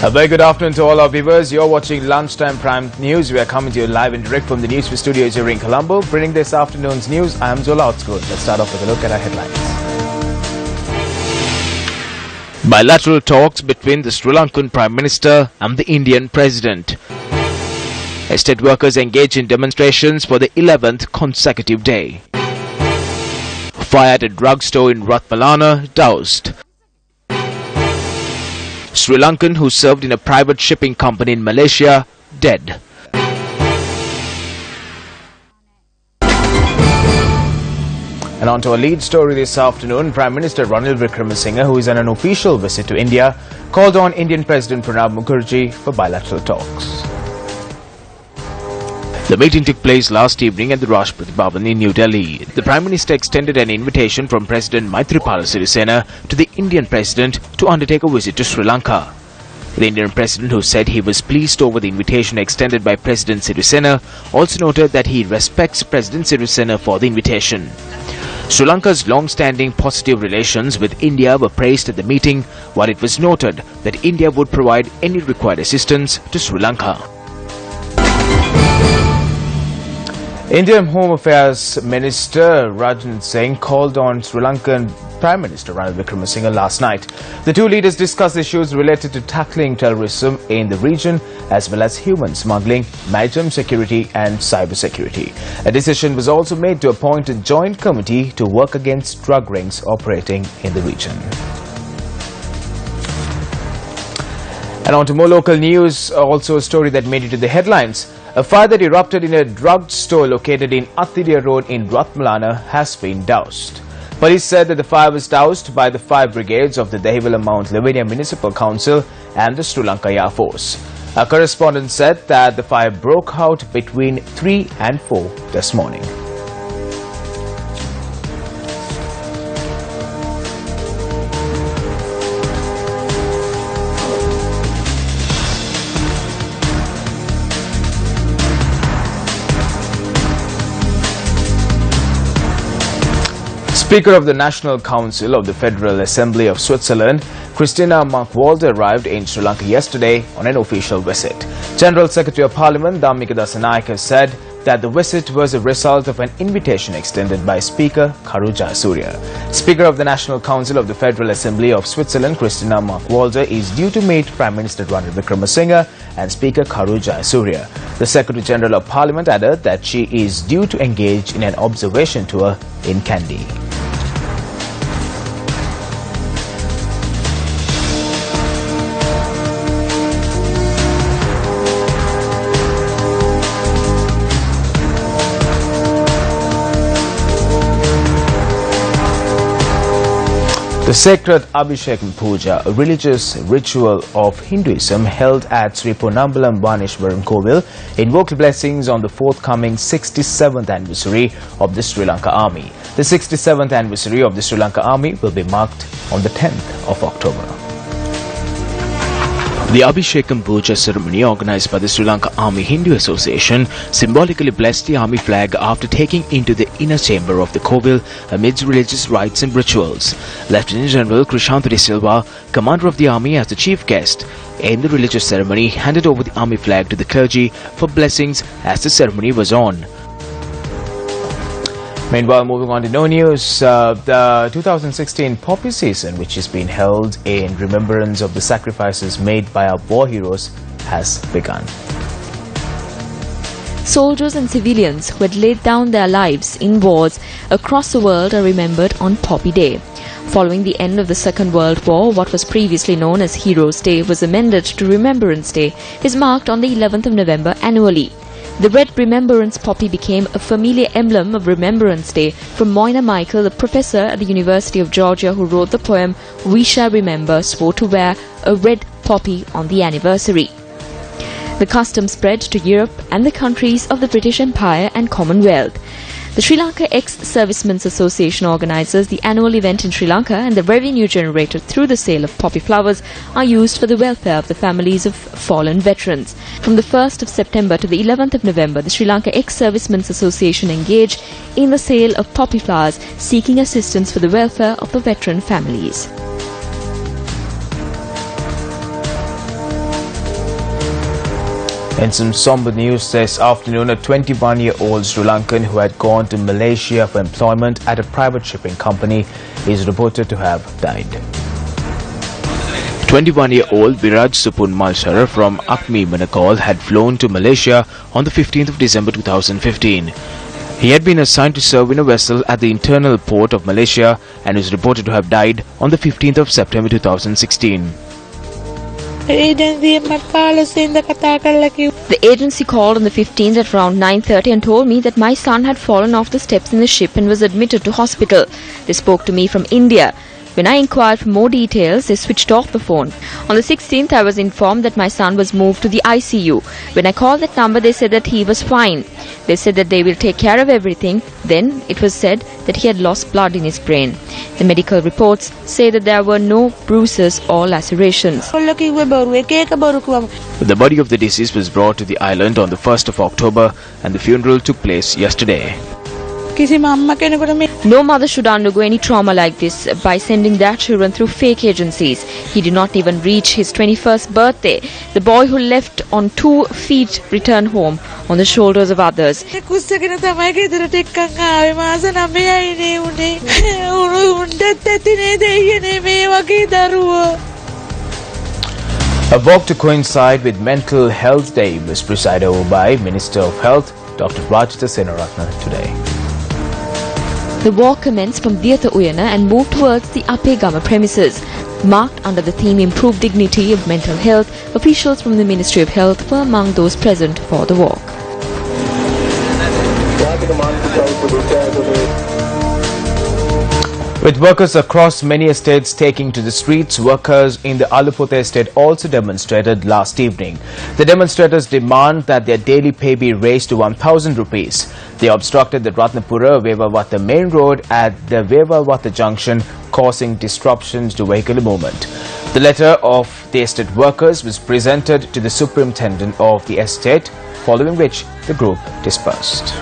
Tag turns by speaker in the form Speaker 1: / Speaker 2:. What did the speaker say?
Speaker 1: A very good afternoon to all our viewers. You're watching Lunchtime Prime News. We are coming to you live and direct from the Newsfirst studios here in Colombo. Bringing this afternoon's news, I am Zola Outscourt. Let's start off with a look at our headlines. Bilateral talks between the Sri Lankan Prime Minister and the Indian President. Estate workers engage in demonstrations for the 11th consecutive day. Fire at a drugstore in Ratmalana doused. Sri Lankan who served in a private shipping company in Malaysia dead. And on to our lead story this afternoon, Prime Minister Ranil Wickremesinghe, who is on an official visit to India, called on Indian President Pranab Mukherjee for bilateral talks. The meeting took place last evening at the Rashtrapati Bhavan in New Delhi. The Prime Minister extended an invitation from President Maithripala Sirisena to the Indian President to undertake a visit to Sri Lanka. The Indian President, who said he was pleased over the invitation extended by President Sirisena, also noted that he respects President Sirisena for the invitation. Sri Lanka's long-standing positive relations with India were praised at the meeting, while it was noted that India would provide any required assistance to Sri Lanka. Indian Home Affairs Minister Rajnath Singh called on Sri Lankan Prime Minister Ranil Wickremesinghe last night. The two leaders discussed issues related to tackling terrorism in the region as well as human smuggling, maritime security and cyber security. A decision was also made to appoint a joint committee to work against drug rings operating in the region. And on to more local news, also a story that made it to the headlines. A fire that erupted in a drugstore located in Athiria Road in Ratmalana has been doused. Police said that the fire was doused by the fire brigades of the Dehiwala Mount Lavinia Municipal Council and the Sri Lanka Air Force. A correspondent said that the fire broke out between 3 and 4 this morning. Speaker of the National Council of the Federal Assembly of Switzerland, Christina Markwalder, arrived in Sri Lanka yesterday on an official visit. General Secretary of Parliament Dhammika Dasanayake said that the visit was a result of an invitation extended by Speaker Karu Jayasuriya. Speaker of the National Council of the Federal Assembly of Switzerland, Christina Markwalder, is due to meet Prime Minister Ranil Wickremesinghe and Speaker Karu Jayasuriya. The Secretary General of Parliament added that she is due to engage in an observation tour in Kandy. The sacred Abhishekam Puja, a religious ritual of Hinduism held at Sri Ponnambalam Vaneshwaram Kovil, invoked blessings on the forthcoming 67th anniversary of the Sri Lanka Army. The 67th anniversary of the Sri Lanka Army will be marked on the 10th of October. The Abhishekam Puja ceremony, organized by the Sri Lanka Army Hindu Association, symbolically blessed the army flag after taking into the inner chamber of the Kovil amidst religious rites and rituals. Lieutenant General Krishanth De Silva, commander of the army, as the chief guest in the religious ceremony, handed over the army flag to the clergy for blessings as the ceremony was on. Meanwhile, moving on to no news, the 2016 poppy season, which has been held in remembrance of the sacrifices made by our war heroes, has begun.
Speaker 2: Soldiers and civilians who had laid down their lives in wars across the world are remembered on Poppy Day. Following the end of the Second World War, what was previously known as Heroes' Day was amended to Remembrance Day, is marked on the 11th of November annually. The red remembrance poppy became a familiar emblem of Remembrance Day from Moina Michael, a professor at the University of Georgia who wrote the poem We Shall Remember, swore to wear a red poppy on the anniversary. The custom spread to Europe and the countries of the British Empire and Commonwealth. The Sri Lanka Ex-Servicemen's Association organizes the annual event in Sri Lanka, and the revenue generated through the sale of poppy flowers are used for the welfare of the families of fallen veterans. From the 1st of September to the 11th of November, the Sri Lanka Ex-Servicemen's Association engaged in the sale of poppy flowers, seeking assistance for the welfare of the veteran families.
Speaker 1: In some somber news this afternoon, a 21-year-old Sri Lankan who had gone to Malaysia for employment at a private shipping company is reported to have died. 21-year-old Viraj Supun Malshara from Akmi, Manakal had flown to Malaysia on the 15th of December 2015. He had been assigned to serve in a vessel at the internal port of Malaysia and is reported to have died on the 15th of September 2016.
Speaker 2: The agency called on the 15th at around 9:30 and told me that my son had fallen off the steps in the ship and was admitted to hospital. They spoke to me from India. When I inquired for more details, they switched off the phone. On the 16th, I was informed that my son was moved to the ICU. When I called that number, they said that he was fine. They said that they will take care of everything. Then it was said that he had lost blood in his brain. The medical reports say that there were no bruises or lacerations.
Speaker 1: The body of the deceased was brought to the island on the 1st of October and the funeral took place yesterday. No mother should undergo any trauma like this by sending their children through fake agencies. He did not even reach his 21st birthday. The boy who left on 2 feet returned home on the shoulders of others. A walk to coincide with Mental Health Day was presided over by Minister of Health, Dr. Rajitha Senaratne today.
Speaker 2: The walk commenced from Diyatha Uyana and moved towards the Apegama premises. Marked under the theme Improve Dignity of Mental Health, officials from the Ministry of Health were among those present for the walk.
Speaker 1: With workers across many estates taking to the streets, workers in the Alupute estate also demonstrated last evening. The demonstrators demand that their daily pay be raised to 1,000 rupees. They obstructed the Ratnapura-Vevawata main road at the Vevawata junction, causing disruptions to vehicular movement. The letter of the estate workers was presented to the superintendent of the estate, following which the group dispersed.